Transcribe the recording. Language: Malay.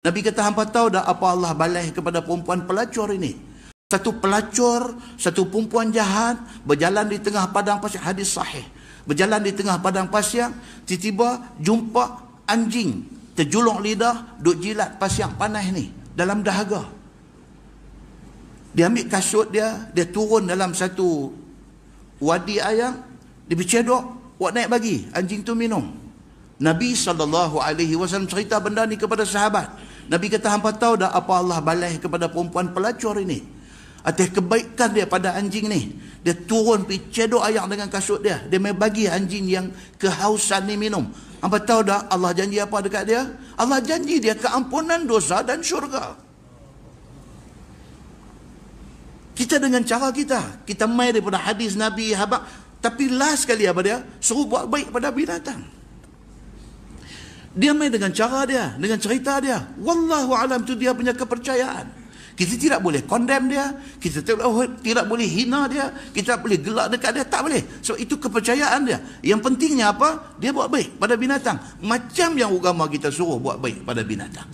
Nabi kata, hampa tahu dah apa Allah balas kepada perempuan pelacur ini? Satu pelacur, satu perempuan jahat berjalan di tengah padang pasir, hadis sahih. Berjalan di tengah padang pasir, tiba-tiba jumpa anjing terjulung lidah duk jilat pasir panas ni dalam dahaga. Dia ambil kasut dia turun dalam satu wadi air, dia bercedok, buat naik bagi anjing tu minum. Nabi SAW cerita benda ni kepada sahabat. Nabi kata, hampa tahu dah apa Allah balas kepada perempuan pelacur ini? Atas kebaikan dia pada anjing ni, dia turun pergi cedok air dengan kasut dia, dia mai bagi anjing yang kehausan ni minum. Hampa tahu dah Allah janji apa dekat dia? Allah janji dia keampunan dosa dan syurga. Kita dengan cara kita mai daripada hadis Nabi habaq, tapi last sekali apa dia? Suruh buat baik pada binatang. Dia main dengan cara dia, dengan cerita dia. Wallahu alam, tu dia punya kepercayaan. Kita tidak boleh condemn dia, kita tidak boleh hina dia, kita tak boleh gelak dekat dia, tak boleh. So itu kepercayaan dia. Yang pentingnya apa? Dia buat baik pada binatang. Macam yang agama kita suruh buat baik pada binatang.